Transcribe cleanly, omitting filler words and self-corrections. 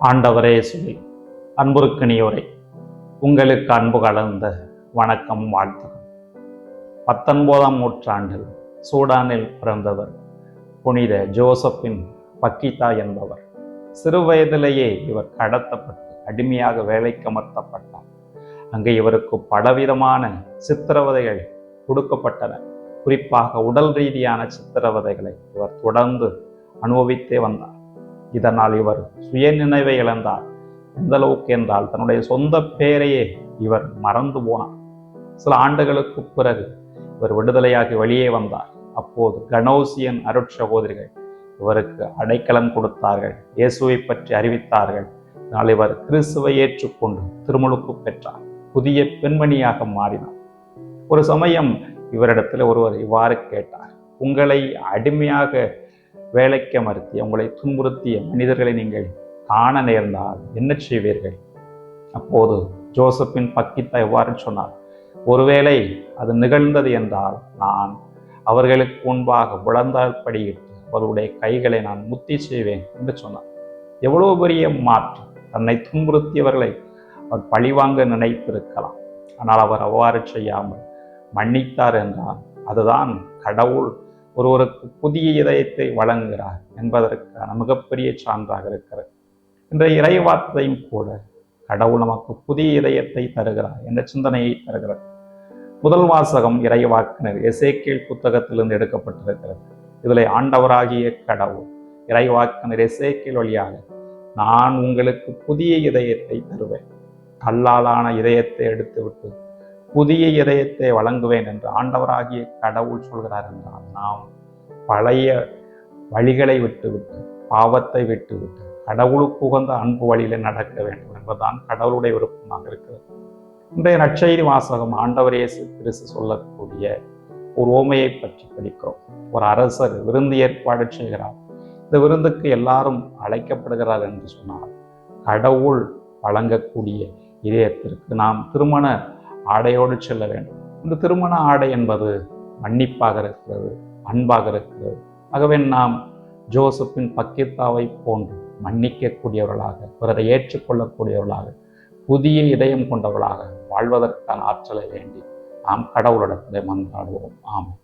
ஆண்டவரே சொல்லி அன்புருக்கினியோரை உங்களுக்கு அன்பு கலந்த வணக்கம் வாழ்த்துகள். 19ஆம் நூற்றாண்டில் சூடானில் பிறந்தவர் புனித ஜோசப்பின் பக்கித்தா என்பவர். சிறு வயதிலேயே இவர் கடத்தப்பட்டு அடிமையாக வேலைக்கு அமர்த்தப்பட்டார். அங்கே இவருக்கு பலவிதமான சித்திரவதைகள் கொடுக்கப்பட்டன. குறிப்பாக உடல் ரீதியான சித்திரவதைகளை இவர் தொடர்ந்து அனுபவித்தே வந்தார். இதனால் இவர் சுய நினைவை இழந்தார். எந்த அளவுக்கு என்றால் தன்னுடைய சொந்த பெயரையே இவர் மறந்து போனார். சில ஆண்டுகளுக்கு பிறகு இவர் விடுதலையாகி வெளியே வந்தார். அப்போது கனோசியன் அருட்சகோதரிகள் இவருக்கு அடைக்கலம் கொடுத்தார்கள், இயேசுவை பற்றி அறிவித்தார்கள். இதனால் இவர் கிறிஸ்துவை ஏற்றுக்கொண்டு திருமுழுக்கு பெற்றார், புதிய பெண்மணியாக மாறினார். ஒரு சமயம் இவரிடத்தில் ஒருவர் இவ்வாறு கேட்டார், உங்களை அடிமையாக வேலைக்கு அமர்த்தி உங்களை துன்புறுத்திய மனிதர்களை நீங்கள் காண நேர்ந்தால் என்ன செய்வீர்கள்? அப்போது ஜோசப்பின் பக்கித்தா எவ்வாறு சொன்னார், ஒருவேளை அது நிகழ்ந்தது என்றால் நான் அவர்களுக்கு முன்பாக முழந்தால் படியிட்டு அவருடைய கைகளை நான் முத்தி செய்வேன் என்று சொன்னார். எவ்வளவு பெரிய மாற்றம்! தன்னை துன்புறுத்தியவர்களை அவர் பழிவாங்க நினைத்திருக்கலாம், ஆனால் அவர் அவ்வாறு செய்யாமல் மன்னித்தார் என்றால் அதுதான் கடவுள் ஒருவருக்கு புதிய இதயத்தை வழங்குகிறார் என்பதற்கான மிகப்பெரிய சான்றாக இருக்கிறது. இன்றைய இறைவார்த்தையும் கூட கடவுள் நமக்கு புதிய இதயத்தை தருகிறார் என்ற சிந்தனையை தருகிறது. முதல் வாசகம் இறைவாக்கினர் எசேக்கியேல் புத்தகத்திலிருந்து எடுக்கப்பட்டிருக்கிறது. இதில் ஆண்டவராகிய கடவுள் இறைவாக்கினர் எசேக்கியேல் வழியாக நான் உங்களுக்கு புதிய இதயத்தை தருவேன், கல்லாலான இதயத்தை எடுத்துவிட்டு புதிய இதயத்தை வழங்குவேன் என்று ஆண்டவராகிய கடவுள் சொல்கிறார் என்றால் நாம் பழைய வழிகளை விட்டுவிட்டு பாவத்தை விட்டுவிட்டு கடவுளுக்கு உகந்த அன்பு வழியில நடக்க வேண்டும் என்பதுதான் கடவுளுடைய விருப்பமாக இருக்கிறது. இன்றைய நற்செய்தி வாசகம் ஆண்டவர் இயேசு கிறிஸ்து சொல்லக்கூடிய ஒரு உவமையை பற்றி படிக்கிறோம். ஒரு அரசர் விருந்து ஏற்பாடு செய்கிறார். இந்த விருந்துக்கு எல்லாரும் அழைக்கப்படுகிறார் என்று சொன்னார். கடவுள் வழங்கக்கூடிய இதயத்திற்கு நாம் திருமண ஆடையோடு செல்ல வேண்டும். இந்த திருமண ஆடை என்பது மன்னிப்பாக இருக்கிறது, அன்பாக இருக்கிறது. ஆகவே நாம் ஜோசப்பின் பக்கித்தாவை போன்று மன்னிக்கக்கூடியவர்களாக, பிறரை ஏற்றுக்கொள்ளக்கூடியவர்களாக, புதிய இதயம் கொண்டவர்களாக வாழ்வதற்கான ஆற்றலை வேண்டி நாம் கடவுளிடத்திலே மன்றாடுவோம். ஆமென்.